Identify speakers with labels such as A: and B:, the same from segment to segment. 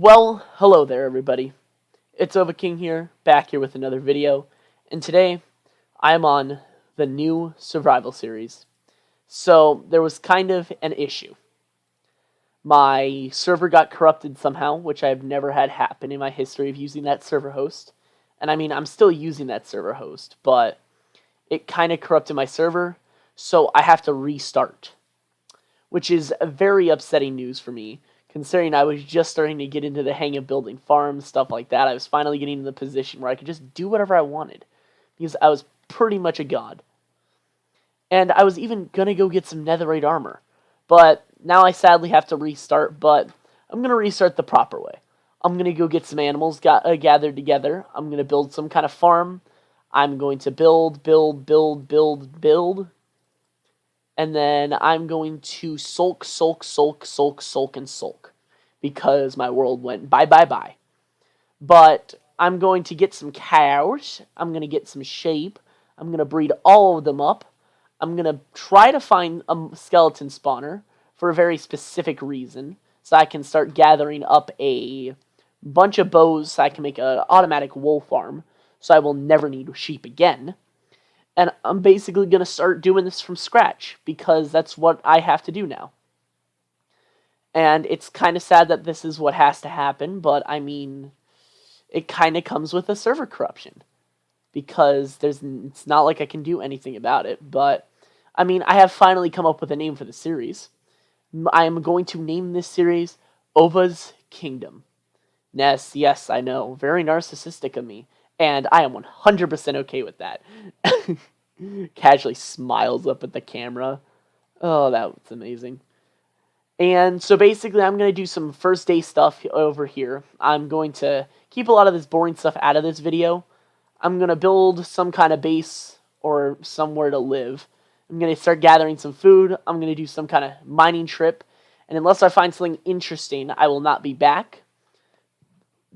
A: Well, hello there everybody. It's Ova King here, back here with another video, and today I am on the new survival series. So, there was kind of an issue. My server got corrupted somehow, which I've never had happen in my history of using that server host. And I mean, I'm still using that server host, but it kind of corrupted my server, so I have to restart. Which is very upsetting news for me, considering I was just starting to get into the hang of building farms, stuff like that. I was finally getting in the position where I could just do whatever I wanted, because I was pretty much a god. And I was even going to go get some netherite armor, but now I sadly have to restart, but I'm going to restart the proper way. I'm going to go get some animals gathered together. I'm going to build some kind of farm. I'm going to build, and then I'm going to sulk, and sulk. Because my world went bye. But I'm going to get some cows. I'm going to get some sheep. I'm going to breed all of them up. I'm going to try to find a skeleton spawner for a very specific reason. So I can start gathering up a bunch of bows so I can make an automatic wool farm. So I will never need sheep again. And I'm basically going to start doing this from scratch, because that's what I have to do now. And it's kind of sad that this is what has to happen, but I mean, it kind of comes with a server corruption. Because it's not like I can do anything about it, but I mean, I have finally come up with a name for the series. I am going to name this series Ova's Kingdom. Yes, I know, very narcissistic of me. And I am 100% okay with that. Casually smiles up at the camera. Oh, that was amazing. And so basically I'm going to do some first day stuff over here. I'm going to keep a lot of this boring stuff out of this video. I'm going to build some kind of base or somewhere to live. I'm going to start gathering some food. I'm going to do some kind of mining trip. And unless I find something interesting, I will not be back.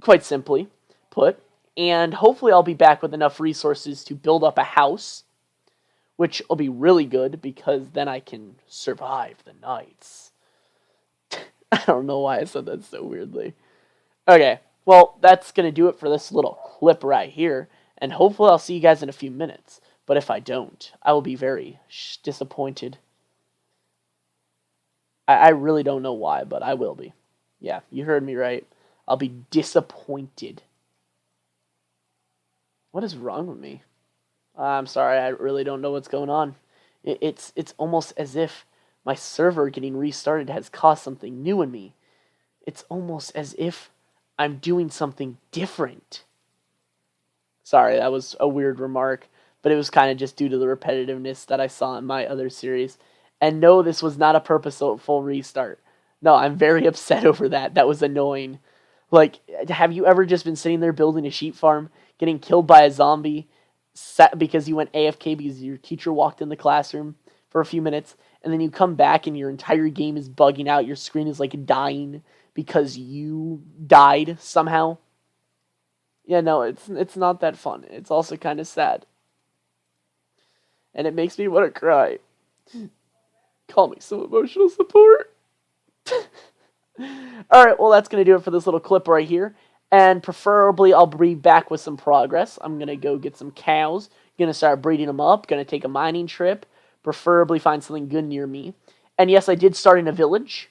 A: Quite simply put. And hopefully I'll be back with enough resources to build up a house, which will be really good because then I can survive the nights. I don't know why I said that so weirdly. Okay, well, that's going to do it for this little clip right here, and hopefully I'll see you guys in a few minutes. But if I don't, I will be very disappointed. I really don't know why, but I will be. Yeah, you heard me right. I'll be disappointed. What is wrong with me? I'm sorry, I really don't know what's going on. It's almost as if my server getting restarted has caused something new in me. It's almost as if I'm doing something different. Sorry, that was a weird remark, but it was kind of just due to the repetitiveness that I saw in my other series. And no, this was not a purposeful restart. No, I'm very upset over that. That was annoying. Like, have you ever just been sitting there building a sheep farm, getting killed by a zombie because you went AFK because your teacher walked in the classroom for a few minutes, and then you come back and your entire game is bugging out, your screen is like dying because you died somehow? Yeah, no, it's not that fun. It's also kind of sad. And it makes me want to cry. Call me some emotional support. Alright, well, that's going to do it for this little clip right here. And preferably, I'll be back with some progress. I'm going to go get some cows. Going to start breeding them up. Going to take a mining trip. Preferably find something good near me. And yes, I did start in a village,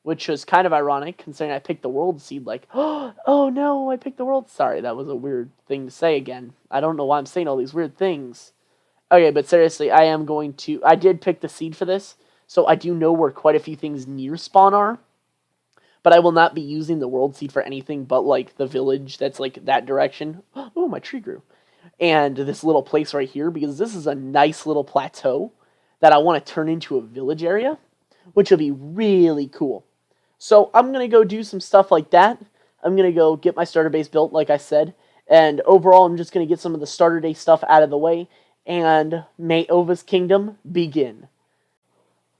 A: which was kind of ironic, considering I picked the world seed. Like, oh no, I picked the world. Sorry, that was a weird thing to say again. I don't know why I'm saying all these weird things. Okay, but seriously, I did pick the seed for this, so I do know where quite a few things near spawn are. But I will not be using the world seed for anything but, like, the village that's, like, that direction. Oh, my tree grew. And this little place right here, because this is a nice little plateau that I want to turn into a village area, which will be really cool. So I'm going to go do some stuff like that. I'm going to go get my starter base built, like I said. And overall, I'm just going to get some of the starter day stuff out of the way. And may Ova's Kingdom begin.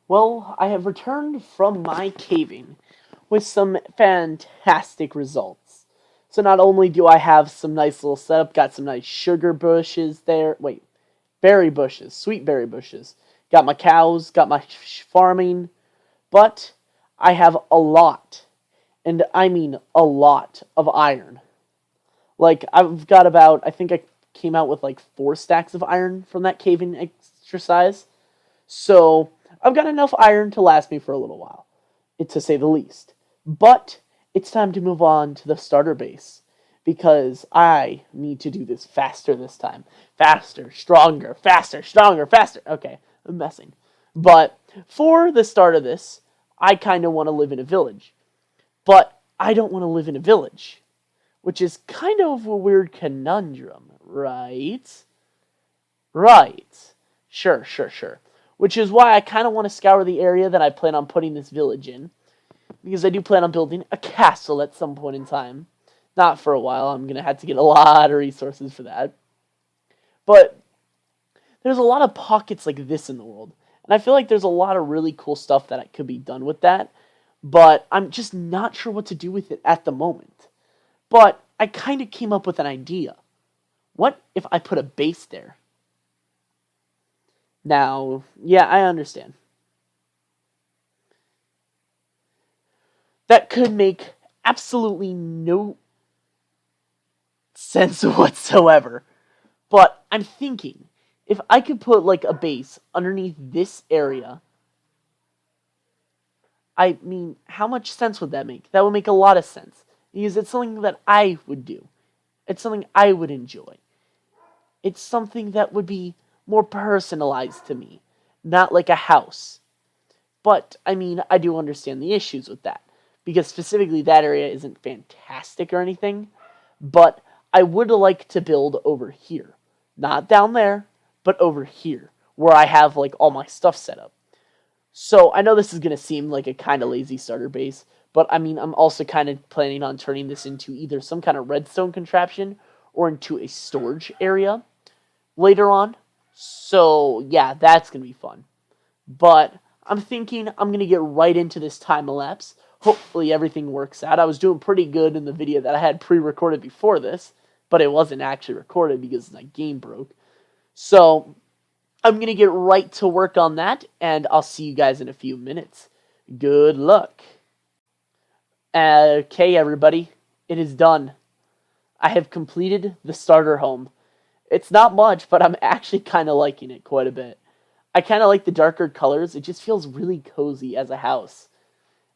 A: Well, I have returned from my caving with some fantastic results. So not only do I have some nice little setup, got some nice sugar bushes there. Wait, berry bushes, sweet berry bushes. Got my cows, got my farming, but I have a lot. And I mean a lot of iron. Like, I've got about, I think I came out with like 4 stacks of iron from that cave-in exercise. So, I've got enough iron to last me for a little while, to say the least. But, it's time to move on to the starter base. Because I need to do this faster this time. Faster, stronger, faster, stronger, faster. Okay, I'm messing. But, for the start of this, I kind of want to live in a village. But, I don't want to live in a village. Which is kind of a weird conundrum, right? Right. Sure. Which is why I kind of want to scour the area that I plan on putting this village in. Because I do plan on building a castle at some point in time. Not for a while. I'm going to have to get a lot of resources for that. But there's a lot of pockets like this in the world. And I feel like there's a lot of really cool stuff that could be done with that. But I'm just not sure what to do with it at the moment. But I kind of came up with an idea. What if I put a base there? Now, yeah, I understand. That could make absolutely no sense whatsoever. But I'm thinking, if I could put like a base underneath this area, I mean, how much sense would that make? That would make a lot of sense. Because it's something that I would do. It's something I would enjoy. It's something that would be more personalized to me. Not like a house. But, I mean, I do understand the issues with that. Because specifically that area isn't fantastic or anything. But I would like to build over here. Not down there, but over here. Where I have like all my stuff set up. So, I know this is going to seem like a kind of lazy starter base. But, I mean, I'm also kind of planning on turning this into either some kind of redstone contraption or into a storage area later on. So, yeah, that's going to be fun. But I'm thinking I'm going to get right into this time-elapse. Hopefully everything works out. I was doing pretty good in the video that I had pre-recorded before this, but it wasn't actually recorded because my game broke. So, I'm going to get right to work on that, and I'll see you guys in a few minutes. Good luck. Okay, everybody, it is done. I have completed the starter home. It's not much, but I'm actually kind of liking it quite a bit. I kind of like the darker colors. It just feels really cozy as a house.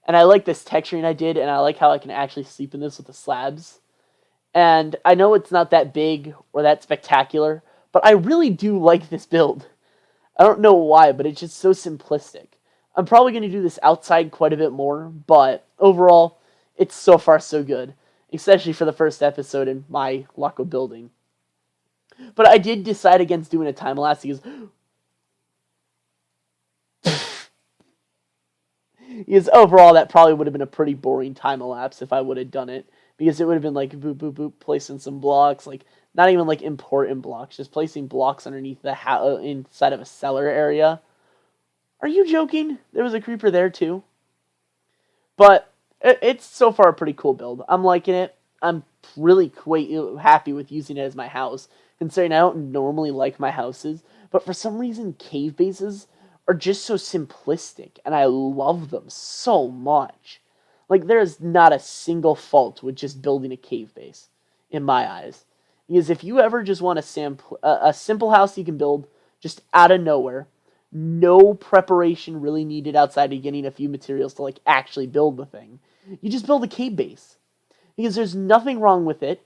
A: And I like this texturing I did, and I like how I can actually sleep in this with the slabs. And I know it's not that big or that spectacular, but I really do like this build. I don't know why, but it's just so simplistic. I'm probably going to do this outside quite a bit more, but overall, it's so far so good, especially for the first episode in my luck of building. But I did decide against doing a time-lapse because overall that probably would have been a pretty boring time-elapse if I would have done it, because it would have been like boop, boop, boop, placing some blocks, like not even like important blocks, just placing blocks underneath the inside of a cellar area. Are you joking? There was a creeper there too. But it's so far a pretty cool build. I'm liking it. I'm really quite happy with using it as my house, considering I don't normally like my houses, but for some reason cave bases are just so simplistic, and I love them so much. Like, there's not a single fault with just building a cave base, in my eyes. Because if you ever just want a simple house you can build just out of nowhere, no preparation really needed outside of getting a few materials to like actually build the thing, you just build a cave base. Because there's nothing wrong with it.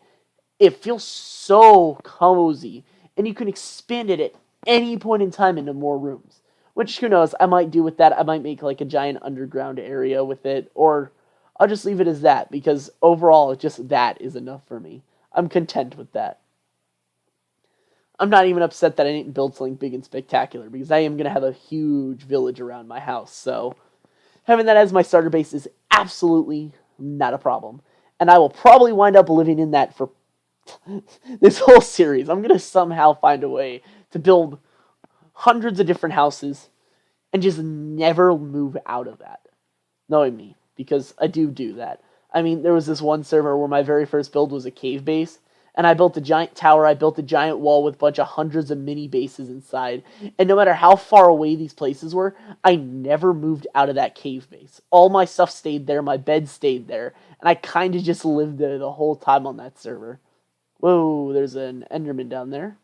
A: It feels so cozy, and you can expand it at any point in time into more rooms. Which, who knows, I might do with that. I might make like a giant underground area with it, or I'll just leave it as that, because overall, just that is enough for me. I'm content with that. I'm not even upset that I didn't build something big and spectacular, because I am going to have a huge village around my house, so having that as my starter base is absolutely not a problem. And I will probably wind up living in that for this whole series. I'm going to somehow find a way to build hundreds of different houses and just never move out of that. Knowing me, because I do that. I mean, there was this one server where my very first build was a cave base, And I built a giant tower, I built a giant wall with a bunch of hundreds of mini bases inside. And no matter how far away these places were, I never moved out of that cave base. All my stuff stayed there, my bed stayed there, and I kind of just lived there the whole time on that server. Whoa, there's an Enderman down there.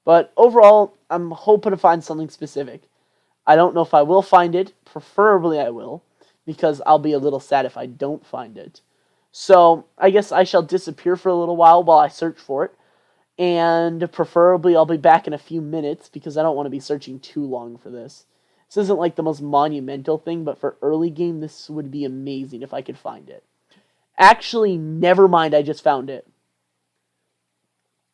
A: But overall, I'm hoping to find something specific. I don't know if I will find it. Preferably I will, because I'll be a little sad if I don't find it. So I guess I shall disappear for a little while I search for it. And preferably I'll be back in a few minutes because I don't want to be searching too long for this. This isn't like the most monumental thing, but for early game, this would be amazing if I could find it. Actually, never mind, I just found it.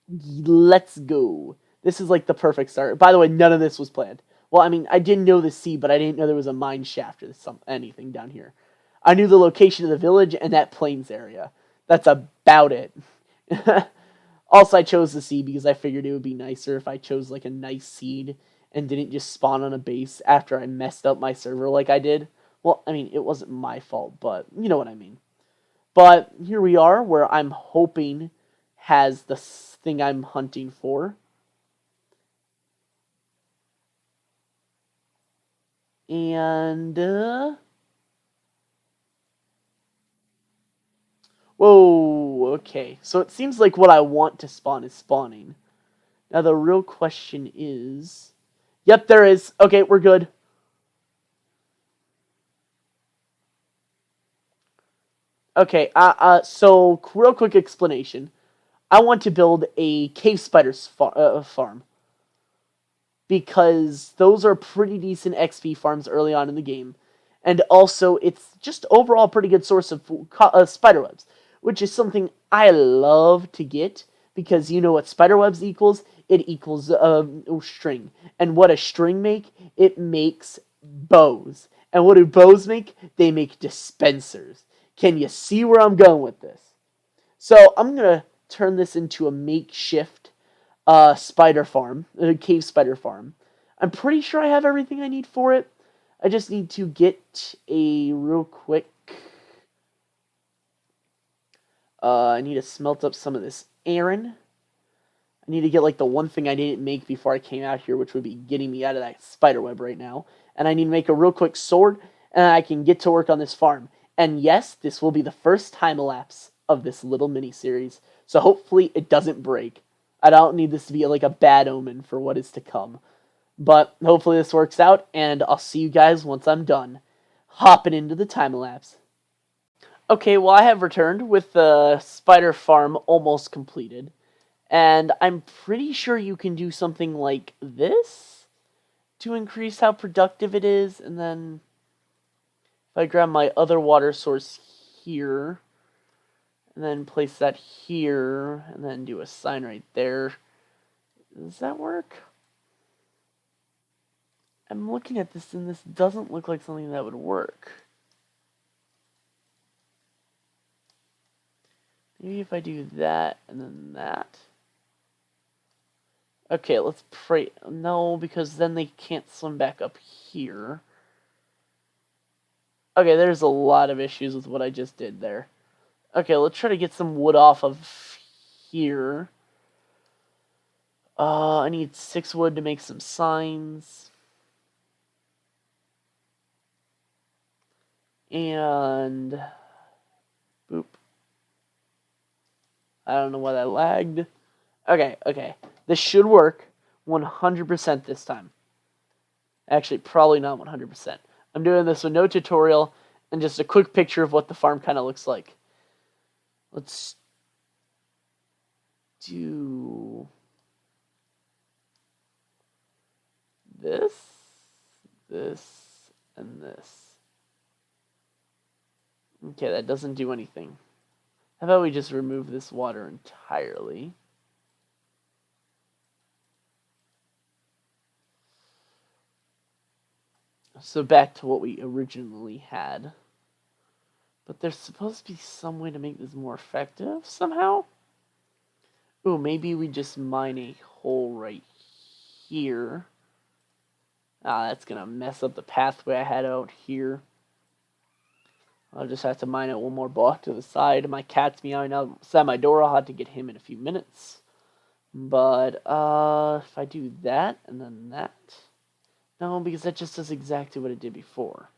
A: Let's go. This is like the perfect start. By the way, none of this was planned. Well, I mean, I didn't know the sea, but I didn't know there was a mine shaft or anything down here. I knew the location of the village and that plains area. That's about it. Also, I chose the sea because I figured it would be nicer if I chose like a nice seed and didn't just spawn on a base after I messed up my server like I did. Well, I mean, it wasn't my fault, but you know what I mean. But here we are, where I'm hoping has the thing I'm hunting for. And, whoa, okay. So it seems like what I want to spawn is spawning. Now the real question is... Yep, there is. Okay, we're good. Okay, so real quick explanation. I want to build a cave spiders farm. Because those are pretty decent XP farms early on in the game. And also, it's just overall a pretty good source of spider webs, which is something I love to get, because you know what spider webs equals? It equals string. And what does string make? It makes bows. And what do bows make? They make dispensers. Can you see where I'm going with this? So I'm going to turn this into a makeshift spider farm, a cave spider farm. I'm pretty sure I have everything I need for it. I just need to get a real quick... I need to smelt up some of this iron. I need to get like the one thing I didn't make before I came out here, which would be getting me out of that spider web right now. And I need to make a real quick sword, and I can get to work on this farm. And yes, this will be the first time elapse of this little mini-series, so hopefully it doesn't break. I don't need this to be like a bad omen for what is to come. But hopefully this works out, and I'll see you guys once I'm done hopping into the time-elapse. Okay, well, I have returned with the spider farm almost completed. And I'm pretty sure you can do something like this to increase how productive it is. And then if I grab my other water source here, and then place that here, and then do a sign right there. Does that work? I'm looking at this, and this doesn't look like something that would work. Maybe if I do that, and then that. Okay, let's pray. No, because then they can't swim back up here. Okay, there's a lot of issues with what I just did there. Okay, let's try to get some wood off of here. I need 6 wood to make some signs. And... boop. I don't know why that lagged. Okay. This should work 100% this time. Actually, probably not 100%. I'm doing this with no tutorial and just a quick picture of what the farm kind of looks like. Let's do this, and this. Okay, that doesn't do anything. How about we just remove this water entirely? So back to what we originally had. But there's supposed to be some way to make this more effective somehow? Ooh, maybe we just mine a hole right here. Ah, that's gonna mess up the pathway I had out here. I'll just have to mine out one more block to the side. My cat's meowing outside my door. I'll have to get him in a few minutes. But, if I do that, and then that... No, because that just does exactly what it did before.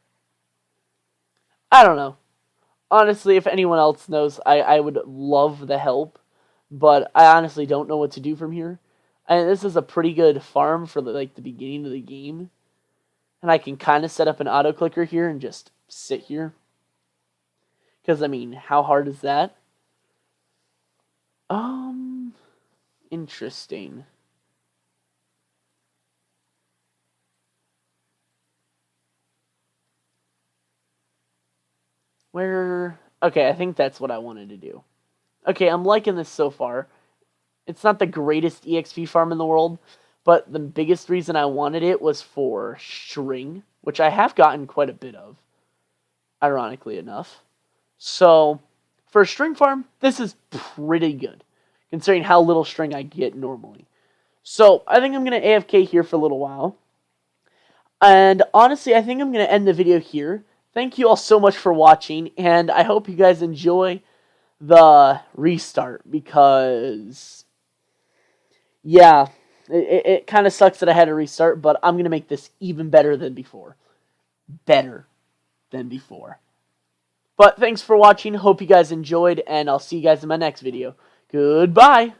A: I don't know. Honestly, if anyone else knows, I would love the help. But I honestly don't know what to do from here. And this is a pretty good farm for, the beginning of the game. And I can kind of set up an auto-clicker here and just sit here. Because, I mean, how hard is that? Interesting. Where... Okay, I think that's what I wanted to do. Okay, I'm liking this so far. It's not the greatest EXP farm in the world, but the biggest reason I wanted it was for string, which I have gotten quite a bit of, ironically enough. So, for a string farm, this is pretty good, considering how little string I get normally. So, I think I'm going to AFK here for a little while. And honestly, I think I'm going to end the video here. Thank you all so much for watching, and I hope you guys enjoy the restart, because, yeah, it kind of sucks that I had to restart, but I'm going to make this even better than before. Better than before. But thanks for watching, hope you guys enjoyed, and I'll see you guys in my next video. Goodbye!